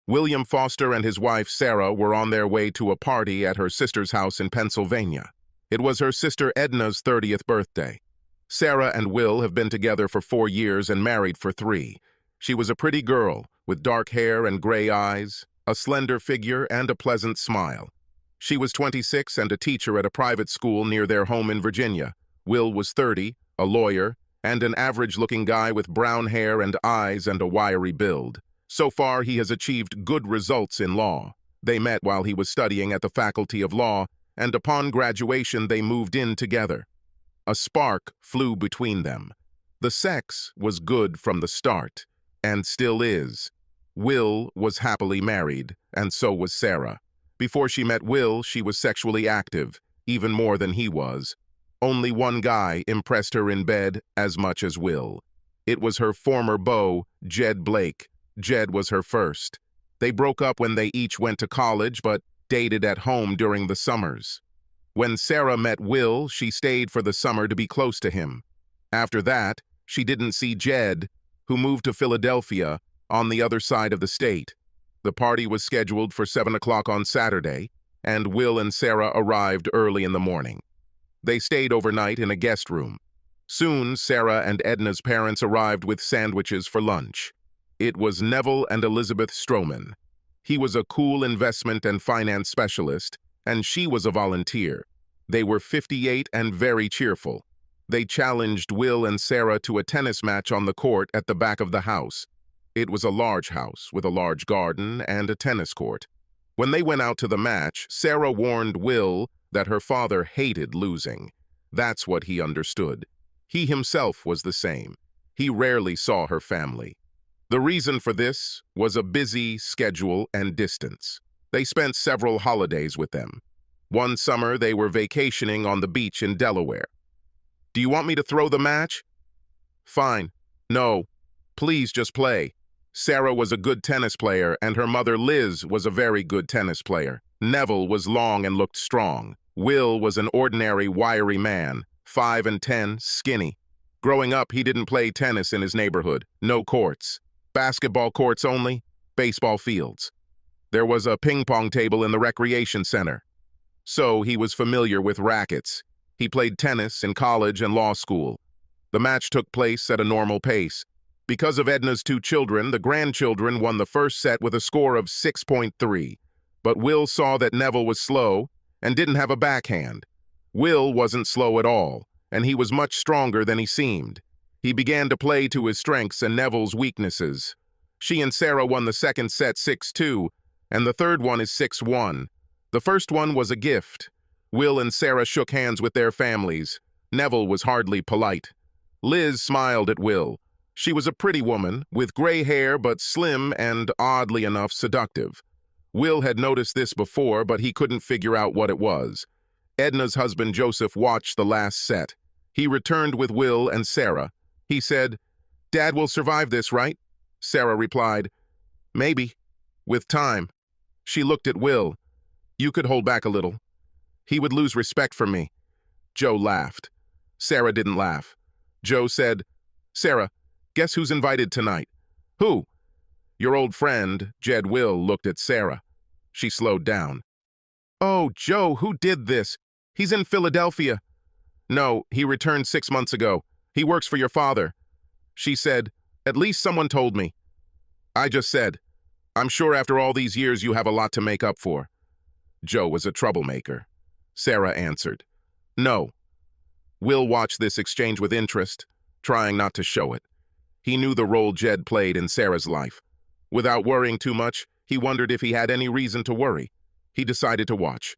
William Foster and his wife, Sarah, were on their way to a party at her sister's house in Pennsylvania. It was her sister Edna's 30th birthday. Sarah and Will have been together for 4 years and married for 3. She was a pretty girl, with dark hair and gray eyes, a slender figure, and a pleasant smile. She was 26 and a teacher at a private school near their home in Virginia. Will was 30, a lawyer, and an average-looking guy with brown hair and eyes and a wiry build. So far, he has achieved good results in law. They met while he was studying at the Faculty of Law, and upon graduation they moved in together. A spark flew between them. The sex was good from the start, and still is. Will was happily married, and so was Sarah. Before she met Will, she was sexually active, even more than he was. Only one guy impressed her in bed as much as Will. It was her former beau, Jed Blake. Jed was her first. They broke up when they each went to college, but dated at home during the summers. When Sarah met Will, she stayed for the summer to be close to him. After that, she didn't see Jed, who moved to Philadelphia on the other side of the state. The party was scheduled for 7 o'clock on Saturday, and Will and Sarah arrived early in the morning. They stayed overnight in a guest room. Soon, Sarah and Edna's parents arrived with sandwiches for lunch. It was Neville and Elizabeth Stroman. He was a cool investment and finance specialist, and she was a volunteer. They were 58 and very cheerful. They challenged Will and Sarah to a tennis match on the court at the back of the house. It was a large house with a large garden and a tennis court. When they went out to the match, Sarah warned Will that her father hated losing. That's what he understood. He himself was the same. He rarely saw her family. The reason for this was a busy schedule and distance. They spent several holidays with them. One summer, they were vacationing on the beach in Delaware. "Do you want me to throw the match?" "Fine. No. Please just play." Sarah was a good tennis player, and her mother Liz was a very good tennis player. Neville was long and looked strong. Will was an ordinary, wiry man, 5'10", skinny. Growing up, he didn't play tennis in his neighborhood. No courts. Basketball courts only, baseball fields. There was a ping-pong table in the recreation center. So he was familiar with rackets. He played tennis in college and law school. The match took place at a normal pace. Because of Edna's 2 children, the grandchildren won the first set with a score of 6.3. But Will saw that Neville was slow and didn't have a backhand. Will wasn't slow at all, and he was much stronger than he seemed. He began to play to his strengths and Neville's weaknesses. She and Sarah won the second set 6-2, and the third one is 6-1. The first one was a gift. Will and Sarah shook hands with their families. Neville was hardly polite. Liz smiled at Will. She was a pretty woman, with gray hair but slim and, oddly enough, seductive. Will had noticed this before, but he couldn't figure out what it was. Edna's husband Joseph watched the last set. He returned with Will and Sarah. He said, "Dad will survive this, right?" Sarah replied, "Maybe. With time." She looked at Will. "You could hold back a little. He would lose respect for me." Joe laughed. Sarah didn't laugh. Joe said, "Sarah, guess who's invited tonight?" "Who?" "Your old friend, Jed." Will looked at Sarah. She slowed down. "Oh, Joe, who did this? He's in Philadelphia." "No, he returned 6 months ago. He works for your father." She said, "At least someone told me." "I just said, I'm sure after all these years you have a lot to make up for." Joe was a troublemaker. Sarah answered, "No." Will watched this exchange with interest, trying not to show it. He knew the role Jed played in Sarah's life. Without worrying too much, he wondered if he had any reason to worry. He decided to watch.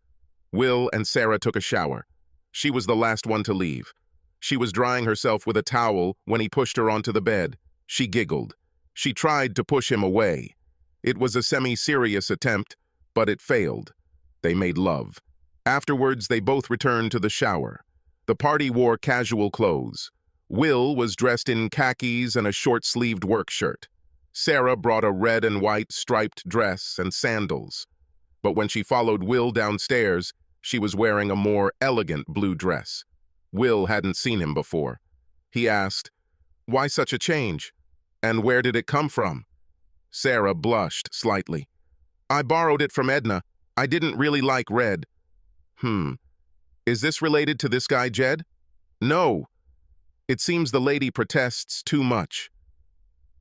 Will and Sarah took a shower. She was the last one to leave. She was drying herself with a towel when he pushed her onto the bed. She giggled. She tried to push him away. It was a semi-serious attempt, but it failed. They made love. Afterwards, they both returned to the shower. The party wore casual clothes. Will was dressed in khakis and a short-sleeved work shirt. Sarah brought a red and white striped dress and sandals. But when she followed Will downstairs, she was wearing a more elegant blue dress. Will hadn't seen him before. He asked, "Why such a change? And where did it come from?" Sarah blushed slightly. I borrowed it from Edna. I didn't really like red. Is this related to this guy, Jed? No. It seems the lady protests too much.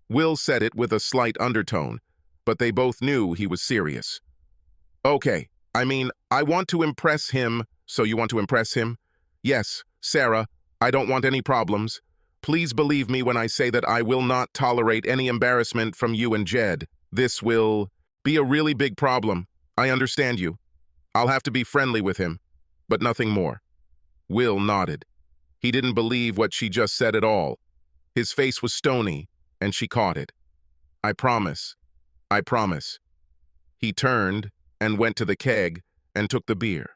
Will said it with a slight undertone, but they both knew he was serious. Okay, I want to impress him, so you want to impress him? Yes, Sarah, I don't want any problems. Please believe me when I say that I will not tolerate any embarrassment from you and Jed. This will be a really big problem. I understand you. I'll have to be friendly with him, but nothing more. Will nodded. He didn't believe what she just said at all. His face was stony, and she caught it. I promise. I promise. He turned and went to the keg and took the beer.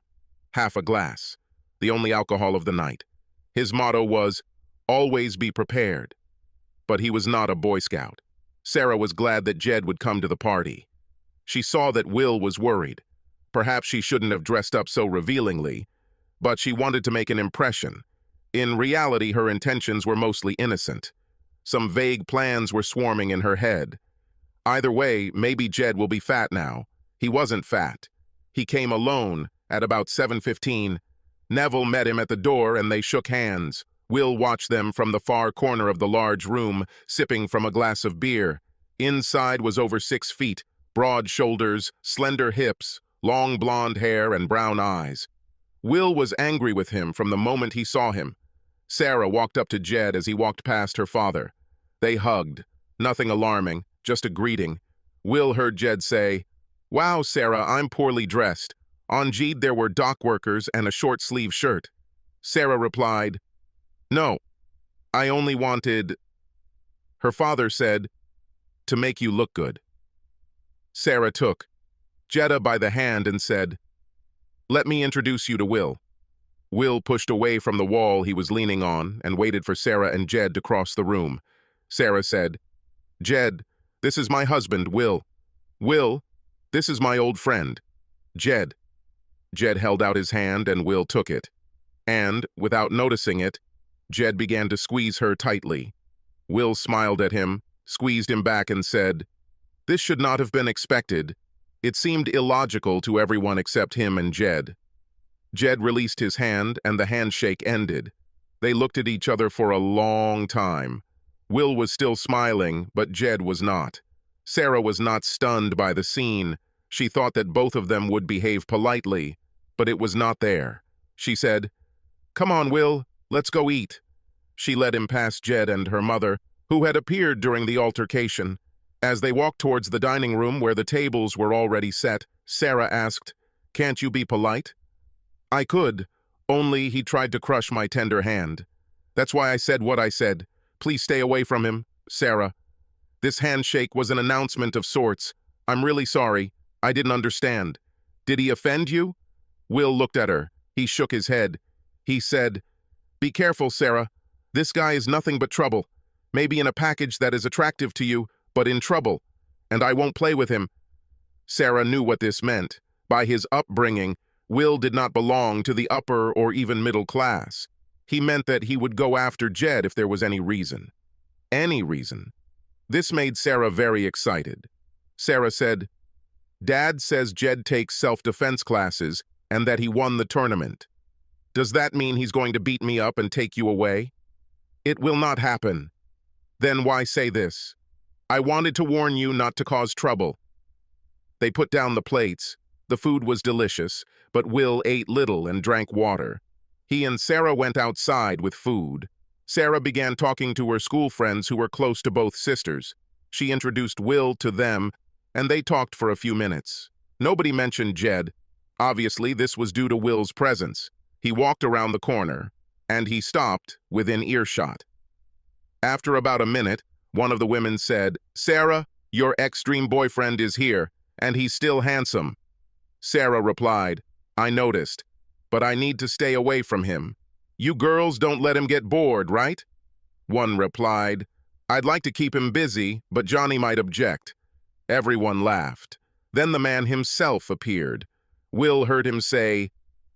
Half a glass, the only alcohol of the night. His motto was, always be prepared. But he was not a Boy Scout. Sarah was glad that Jed would come to the party. She saw that Will was worried. Perhaps she shouldn't have dressed up so revealingly, but she wanted to make an impression. In reality, her intentions were mostly innocent. Some vague plans were swarming in her head. Either way, maybe Jed will be fat now. He wasn't fat. He came alone at about 7:15. Neville met him at the door and they shook hands. Will watched them from the far corner of the large room, sipping from a glass of beer. Inside was over 6 feet, broad shoulders, slender hips, long blonde hair, and brown eyes. Will was angry with him from the moment he saw him. Sarah walked up to Jed as he walked past her father. They hugged. Nothing alarming, just a greeting. Will heard Jed say, "Wow, Sarah, I'm poorly dressed." On Jed there were dock workers and a short-sleeve shirt. Sarah replied, "No, I only wanted..." Her father said, "To make you look good." Sarah took Jetta by the hand and said, "Let me introduce you to Will." Will pushed away from the wall he was leaning on and waited for Sarah and Jed to cross the room. Sarah said, "Jed, this is my husband, Will. Will, this is my old friend, Jed." Jed held out his hand and Will took it. And, without noticing it, Jed began to squeeze her tightly. Will smiled at him, squeezed him back and said, "This should not have been expected." It seemed illogical to everyone except him and Jed. Jed released his hand and the handshake ended. They looked at each other for a long time. Will was still smiling, but Jed was not. Sarah was not stunned by the scene. She thought that both of them would behave politely, but it was not there. She said, "Come on, Will, let's go eat." She led him past Jed and her mother, who had appeared during the altercation. As they walked towards the dining room where the tables were already set, Sarah asked, "Can't you be polite?" "I could, only he tried to crush my tender hand. That's why I said what I said. Please stay away from him, Sarah. This handshake was an announcement of sorts. I'm really sorry. I didn't understand. Did he offend you?" Will looked at her. He shook his head. He said, "Be careful, Sarah. This guy is nothing but trouble. Maybe in a package that is attractive to you, but in trouble. And I won't play with him." Sarah knew what this meant. By his upbringing, Will did not belong to the upper or even middle class. He meant that he would go after Jed if there was any reason. Any reason. This made Sarah very excited. Sarah said, "Dad says Jed takes self-defense classes and that he won the tournament. Does that mean he's going to beat me up and take you away?" "It will not happen." "Then why say this? I wanted to warn you not to cause trouble." They put down the plates. The food was delicious, but Will ate little and drank water. He and Sarah went outside with food. Sarah began talking to her school friends who were close to both sisters. She introduced Will to them, and they talked for a few minutes. Nobody mentioned Jed. Obviously, this was due to Will's presence. He walked around the corner, and he stopped within earshot. After about a minute, one of the women said, "Sarah, your ex-dream boyfriend is here, and he's still handsome." Sarah replied, "I noticed, but I need to stay away from him. You girls don't let him get bored, right?" One replied, "I'd like to keep him busy, but Johnny might object." Everyone laughed. Then the man himself appeared. Will heard him say,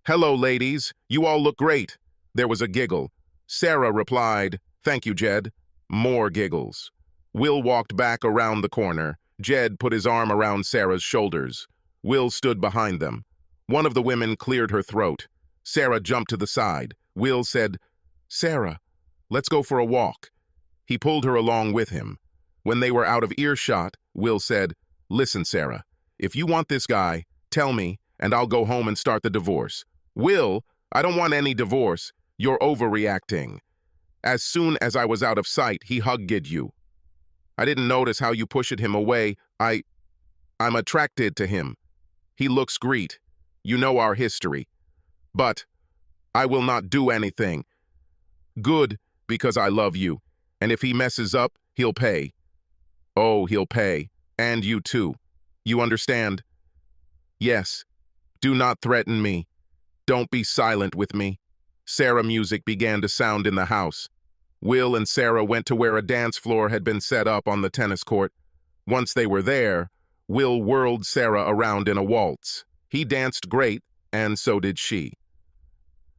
"Hello, ladies. You all look great." There was a giggle. Sarah replied, "Thank you, Jed." More giggles. Will walked back around the corner. Jed put his arm around Sarah's shoulders. Will stood behind them. One of the women cleared her throat. Sarah jumped to the side. Will said, "Sarah, let's go for a walk." He pulled her along with him. When they were out of earshot, Will said, "Listen, Sarah, if you want this guy, tell me, and I'll go home and start the divorce." "Will, I don't want any divorce. You're overreacting. As soon as I was out of sight, he hugged you. I didn't notice how you pushed him away. I'm attracted to him. He looks great. You know our history. But I will not do anything. Good, because I love you. And if he messes up, he'll pay. Oh, he'll pay. And you too. You understand?" "Yes. Do not threaten me. Don't be silent with me." Sarah music began to sound in the house. Will and Sarah went to where a dance floor had been set up on the tennis court. Once they were there, Will whirled Sarah around in a waltz. He danced great, and so did she.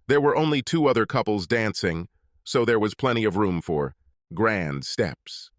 There were only two other couples dancing, so there was plenty of room for grand steps.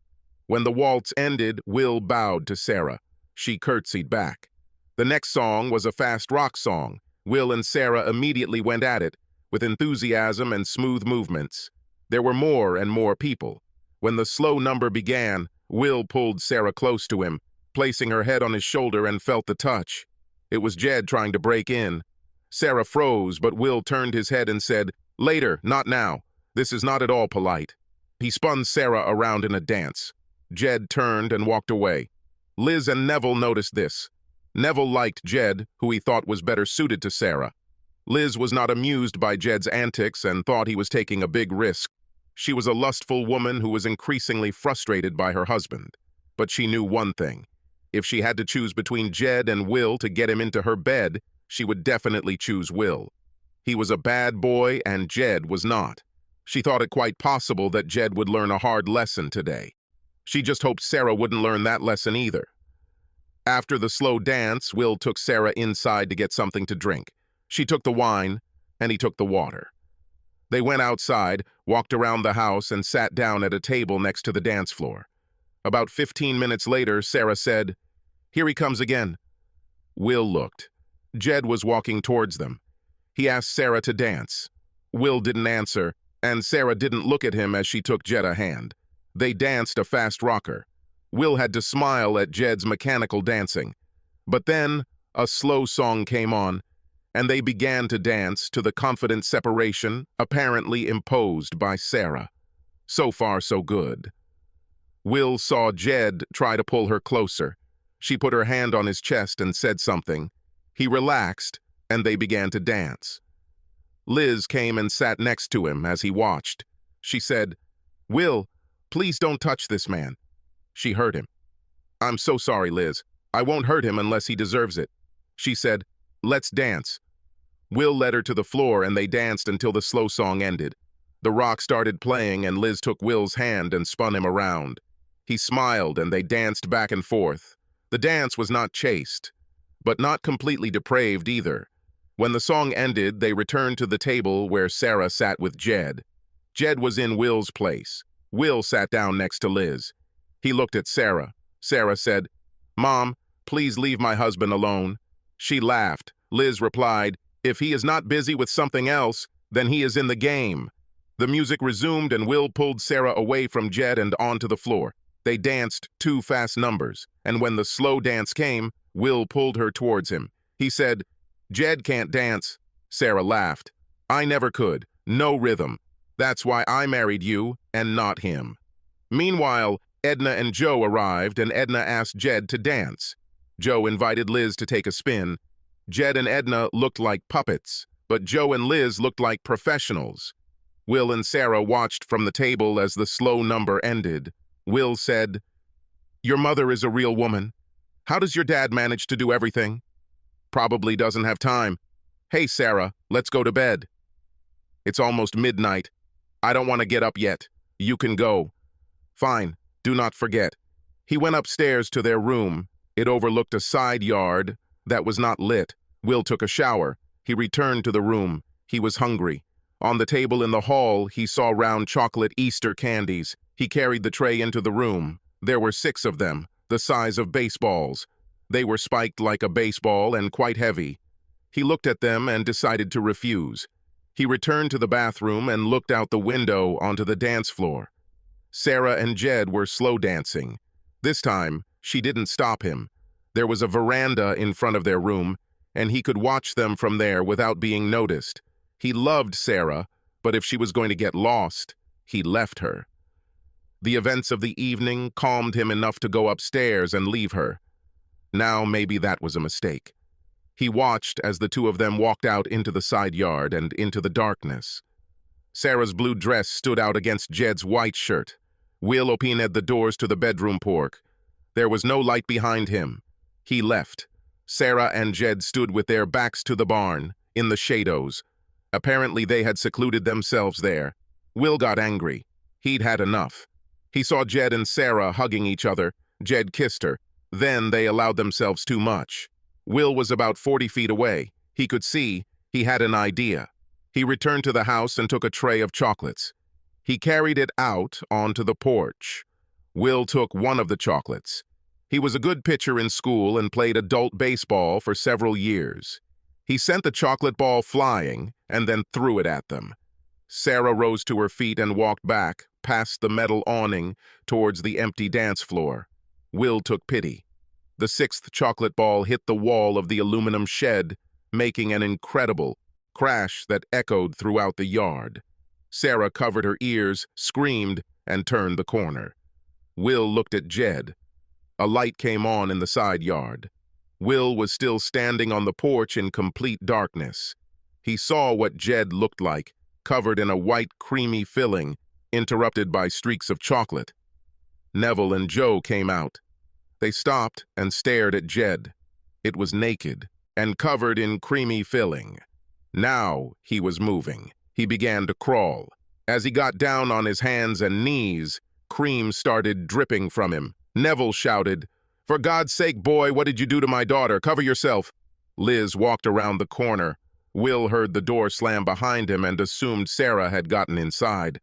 When the waltz ended, Will bowed to Sarah. She curtsied back. The next song was a fast rock song. Will and Sarah immediately went at it, with enthusiasm and smooth movements. There were more and more people. When the slow number began, Will pulled Sarah close to him, placing her head on his shoulder, and felt the touch. It was Jed trying to break in. Sarah froze, but Will turned his head and said, "Later, not now. This is not at all polite." He spun Sarah around in a dance. Jed turned and walked away. Liz and Neville noticed this. Neville liked Jed, who he thought was better suited to Sarah. Liz was not amused by Jed's antics and thought he was taking a big risk. She was a lustful woman who was increasingly frustrated by her husband. But she knew one thing. If she had to choose between Jed and Will to get him into her bed, she would definitely choose Will. He was a bad boy and Jed was not. She thought it quite possible that Jed would learn a hard lesson today. She just hoped Sarah wouldn't learn that lesson either. After the slow dance, Will took Sarah inside to get something to drink. She took the wine, and he took the water. They went outside, walked around the house, and sat down at a table next to the dance floor. About 15 minutes later, Sarah said, "Here he comes again." Will looked. Jed was walking towards them. He asked Sarah to dance. Will didn't answer, and Sarah didn't look at him as she took Jed a hand. They danced a fast rocker. Will had to smile at Jed's mechanical dancing. But then a slow song came on, and they began to dance to the confident separation apparently imposed by Sarah. So far, so good. Will saw Jed try to pull her closer. She put her hand on his chest and said something. He relaxed, and they began to dance. Liz came and sat next to him as he watched. She said, "Will, please don't touch this man." She hurt him. "I'm so sorry, Liz. I won't hurt him unless he deserves it." She said, "Let's dance." Will led her to the floor, and they danced until the slow song ended. The rock started playing, and Liz took Will's hand and spun him around. He smiled, and they danced back and forth. The dance was not chaste, but not completely depraved either. When the song ended, they returned to the table where Sarah sat with Jed. Jed was in Will's place. Will sat down next to Liz. He looked at Sarah. Sarah said, "Mom, please leave my husband alone." She laughed. Liz replied, "If he is not busy with something else, then he is in the game." The music resumed, and Will pulled Sarah away from Jed and onto the floor. They danced 2 fast numbers, and when the slow dance came, Will pulled her towards him. He said, "Jed can't dance." Sarah laughed. "I never could. No rhythm. That's why I married you and not him." Meanwhile, Edna and Joe arrived, and Edna asked Jed to dance. Joe invited Liz to take a spin. Jed and Edna looked like puppets, but Joe and Liz looked like professionals. Will and Sarah watched from the table as the slow number ended. Will said, "Your mother is a real woman. How does your dad manage to do everything?" "Probably doesn't have time. Hey, Sarah, let's go to bed." "It's almost midnight. I don't want to get up yet. You can go." "Fine. Do not forget." He went upstairs to their room. It overlooked a side yard that was not lit. Will took a shower. He returned to the room. He was hungry. On the table in the hall, he saw round chocolate Easter candies. He carried the tray into the room. There were 6 of them. the size of baseballs. They were spiked like a baseball and quite heavy. He looked at them and decided to refuse. He returned to the bathroom and looked out the window onto the dance floor. Sarah and Jed were slow dancing. This time, she didn't stop him. There was a veranda in front of their room, and he could watch them from there without being noticed. He loved Sarah, but if she was going to get lost, he left her. The events of the evening calmed him enough to go upstairs and leave her. Now maybe that was a mistake. He watched as the two of them walked out into the side yard and into the darkness. Sarah's blue dress stood out against Jed's white shirt. Will opened the doors to the bedroom porch. There was no light behind him. He left. Sarah and Jed stood with their backs to the barn, in the shadows. Apparently they had secluded themselves there. Will got angry. He'd had enough. He saw Jed and Sarah hugging each other. Jed kissed her. Then they allowed themselves too much. Will was about 40 feet away. He could see. He had an idea. He returned to the house and took a tray of chocolates. He carried it out onto the porch. Will took one of the chocolates. He was a good pitcher in school and played adult baseball for several years. He sent the chocolate ball flying and then threw it at them. Sarah rose to her feet and walked back, past the metal awning, towards the empty dance floor. Will took pity. The sixth chocolate ball hit the wall of the aluminum shed, making an incredible crash that echoed throughout the yard. Sarah covered her ears, screamed, and turned the corner. Will looked at Jed. A light came on in the side yard. Will was still standing on the porch in complete darkness. He saw what Jed looked like, covered in a white, creamy filling, interrupted by streaks of chocolate. Neville and Joe came out. They stopped and stared at Jed. It was naked and covered in creamy filling. Now he was moving. He began to crawl. As he got down on his hands and knees, cream started dripping from him. Neville shouted, "For God's sake, boy, what did you do to my daughter? Cover yourself." Liz walked around the corner. Will heard the door slam behind him and assumed Sarah had gotten inside.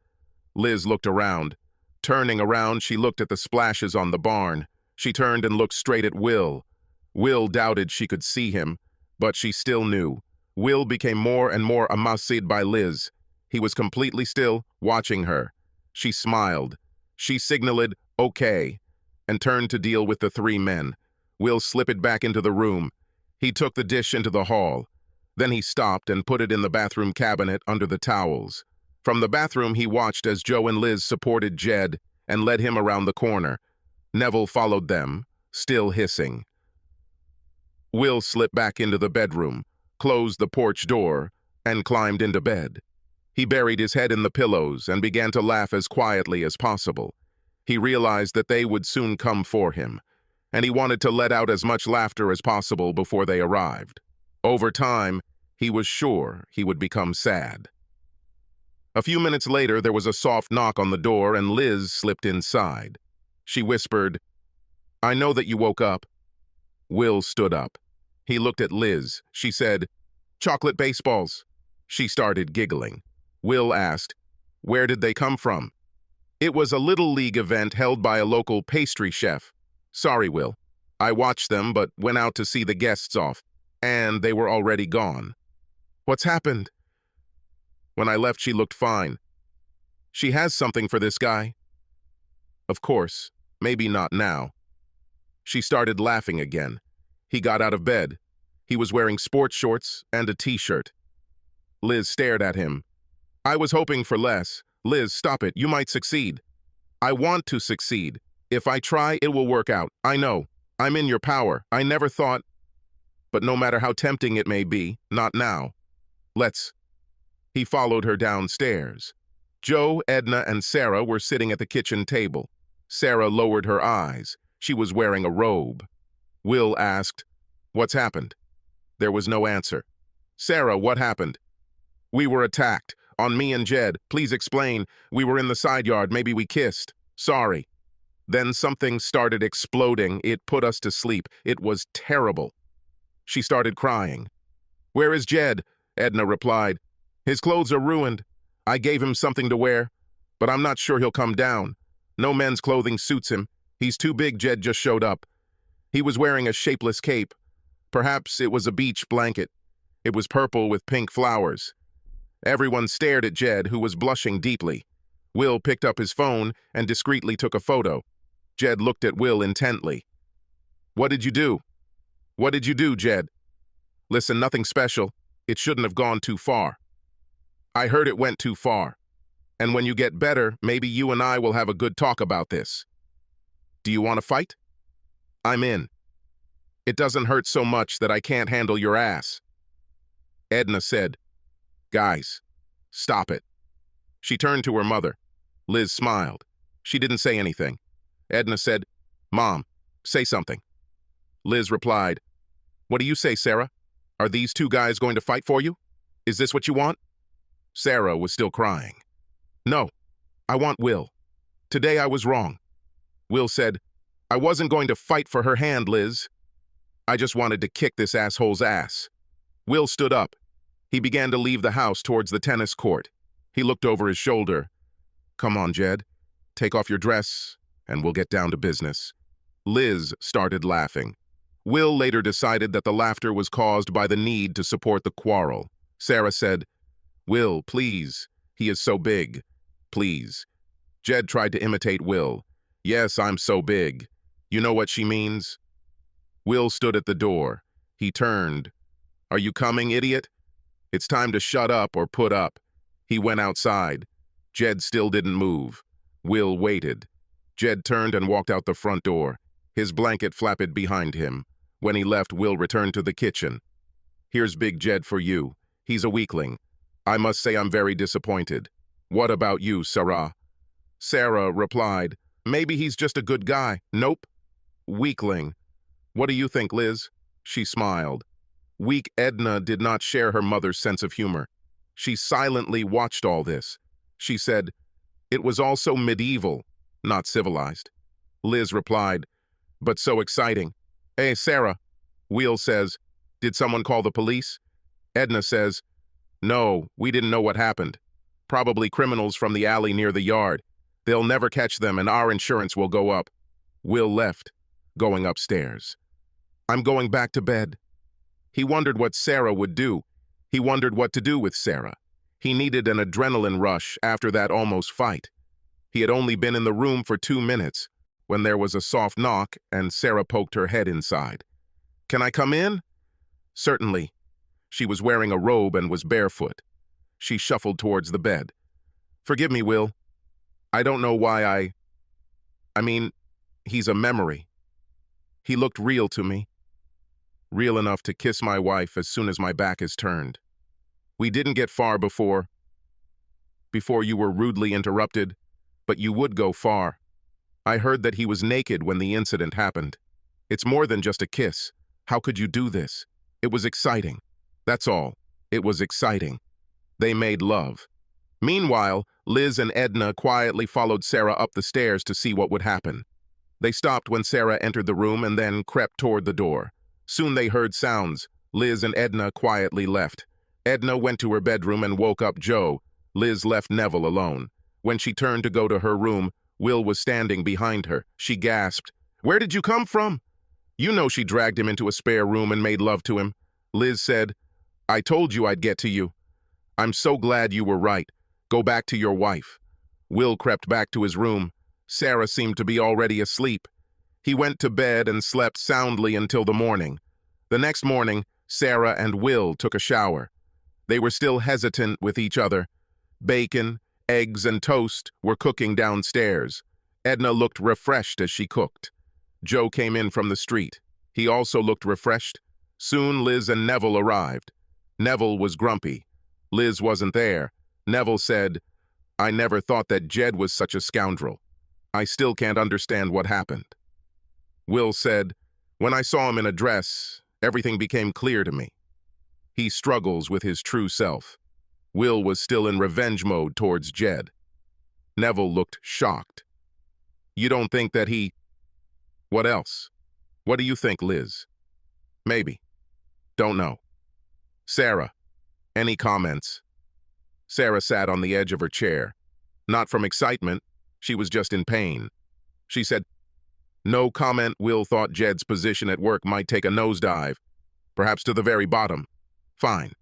Liz looked around. Turning around, she looked at the splashes on the barn. She turned and looked straight at Will. Will doubted she could see him, but she still knew. Will became more and more amazed by Liz. He was completely still, watching her. She smiled. She signaled, "Okay," and turned to deal with the three men. Will slipped back into the room. He took the dish into the hall. Then he stopped and put it in the bathroom cabinet under the towels. From the bathroom, he watched as Joe and Liz supported Jed and led him around the corner. Neville followed them, still hissing. Will slipped back into the bedroom, closed the porch door, and climbed into bed. He buried his head in the pillows and began to laugh as quietly as possible. He realized that they would soon come for him, and he wanted to let out as much laughter as possible before they arrived. Over time, he was sure he would become sad. A few minutes later, there was a soft knock on the door and Liz slipped inside. She whispered, "I know that you woke up." Will stood up. He looked at Liz. She said, "Chocolate baseballs." She started giggling. Will asked, "Where did they come from?" "It was a little league event held by a local pastry chef." "Sorry, Will. I watched them but went out to see the guests off, and they were already gone." "What's happened?" "When I left, she looked fine. She has something for this guy." "Of course. Maybe not now." She started laughing again. He got out of bed. He was wearing sports shorts and a t-shirt. Liz stared at him. "I was hoping for less." "Liz, stop it. You might succeed." "I want to succeed. If I try, it will work out. I know. I'm in your power. I never thought. But no matter how tempting it may be, not now. Let's." He followed her downstairs. Joe, Edna, and Sarah were sitting at the kitchen table. Sarah lowered her eyes. She was wearing a robe. Will asked, "What's happened?" There was no answer. "Sarah, what happened?" "We were attacked. On me and Jed. Please explain. We were in the side yard. Maybe we kissed. Sorry." Then something started exploding. It put us to sleep. It was terrible. She started crying. "Where is Jed?" Edna replied. "His clothes are ruined. I gave him something to wear, but I'm not sure he'll come down. No men's clothing suits him. He's too big. Jed just showed up. He was wearing a shapeless cape. Perhaps it was a beach blanket. It was purple with pink flowers. Everyone stared at Jed, who was blushing deeply. Will picked up his phone and discreetly took a photo. Jed looked at Will intently. "What did you do?" "What did you do, Jed?" "Listen, nothing special. It shouldn't have gone too far." "I heard it went too far. And when you get better, maybe you and I will have a good talk about this." "Do you want to fight?" "I'm in. It doesn't hurt so much that I can't handle your ass." Edna said, "Guys, stop it." She turned to her mother. Liz smiled. She didn't say anything. Edna said, "Mom, say something." Liz replied, "What do you say, Sarah? Are these two guys going to fight for you? Is this what you want?" Sarah was still crying. "No, I want Will. Today I was wrong." Will said, "I wasn't going to fight for her hand, Liz. I just wanted to kick this asshole's ass." Will stood up. He began to leave the house towards the tennis court. He looked over his shoulder. "Come on, Jed. Take off your dress, and we'll get down to business." Liz started laughing. Will later decided that the laughter was caused by the need to support the quarrel. Sarah said, "Will, please. He is so big. Please." Jed tried to imitate Will. "Yes, I'm so big. You know what she means?" Will stood at the door. He turned. "Are you coming, idiot? It's time to shut up or put up." He went outside. Jed still didn't move. Will waited. Jed turned and walked out the front door. His blanket flapped behind him. When he left, Will returned to the kitchen. "Here's Big Jed for you. He's a weakling. I must say I'm very disappointed. What about you, Sarah?" Sarah replied, "Maybe he's just a good guy." "Nope. Weakling. What do you think, Liz?" She smiled. Weak Edna did not share her mother's sense of humor. She silently watched all this. She said, "It was all so medieval, not civilized." Liz replied, "But so exciting." "Hey, Sarah." Will says, "Did someone call the police?" Edna says, "No, we didn't know what happened. Probably criminals from the alley near the yard. They'll never catch them and our insurance will go up." Will left, going upstairs. "I'm going back to bed." He wondered what Sarah would do. He wondered what to do with Sarah. He needed an adrenaline rush after that almost fight. He had only been in the room for 2 minutes when there was a soft knock and Sarah poked her head inside. "Can I come in?" "Certainly." She was wearing a robe and was barefoot. She shuffled towards the bed. "Forgive me, Will. I don't know why I mean, he's a memory. He looked real to me. Real enough to kiss my wife as soon as my back is turned. We didn't get far before you were rudely interrupted, but you would go far. I heard that he was naked when the incident happened. It's more than just a kiss. How could you do this? It was exciting. That's all. It was exciting. They made love." Meanwhile, Liz and Edna quietly followed Sarah up the stairs to see what would happen. They stopped when Sarah entered the room and then crept toward the door. Soon they heard sounds. Liz and Edna quietly left. Edna went to her bedroom and woke up Joe. Liz left Neville alone. When she turned to go to her room, Will was standing behind her. She gasped, "Where did you come from?" "You know she dragged him into a spare room and made love to him." Liz said, "I told you I'd get to you. I'm so glad you were right. Go back to your wife." Will crept back to his room. Sarah seemed to be already asleep. He went to bed and slept soundly until the morning. The next morning, Sarah and Will took a shower. They were still hesitant with each other. Bacon, eggs, and toast were cooking downstairs. Edna looked refreshed as she cooked. Joe came in from the street. He also looked refreshed. Soon Liz and Neville arrived. Neville was grumpy. Liz wasn't there. Neville said, "I never thought that Jed was such a scoundrel. I still can't understand what happened." Will said, "When I saw him in a dress, everything became clear to me. He struggles with his true self." Will was still in revenge mode towards Jed. Neville looked shocked. "You don't think that he—" "What else? What do you think, Liz?" "Maybe. Don't know." "Sarah, any comments?" Sarah sat on the edge of her chair. Not from excitement, she was just in pain. She said, No comment. Will thought Jed's position at work might take a nosedive, perhaps to the very bottom. Fine.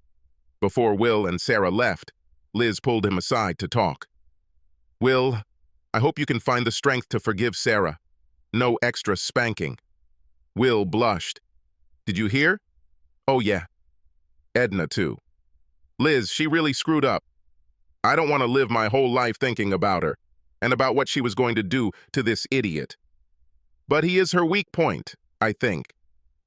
Before Will and Sarah left, Liz pulled him aside to talk. Will, I hope you can find the strength to forgive Sarah. No extra spanking. Will blushed. Did you hear? Oh, yeah. Edna, too. Liz, she really screwed up. I don't want to live my whole life thinking about her and about what she was going to do to this idiot. But he is her weak point, I think.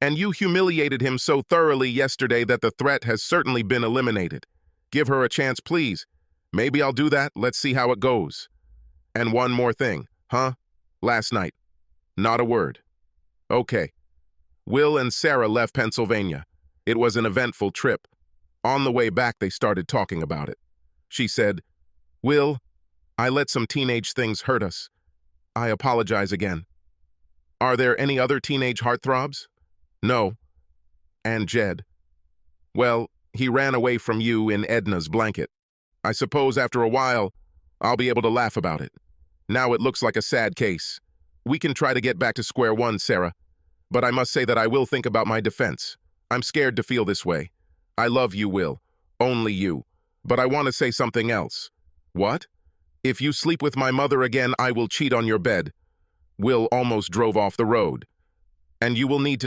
And you humiliated him so thoroughly yesterday that the threat has certainly been eliminated. Give her a chance, please. Maybe I'll do that. Let's see how it goes. And one more thing, huh? Last night. Not a word. Okay. Will and Sarah left Pennsylvania. It was an eventful trip. On the way back, they started talking about it. She said, Will, I let some teenage things hurt us. I apologize again. Are there any other teenage heartthrobs? No. And Jed? Well, he ran away from you in Edna's blanket. I suppose after a while, I'll be able to laugh about it. Now it looks like a sad case. We can try to get back to square one, Sarah. But I must say that I will think about my defense. I'm scared to feel this way. I love you, Will. Only you. But I want to say something else. What? If you sleep with my mother again, I will cheat on your bed. Will almost drove off the road. And you will need to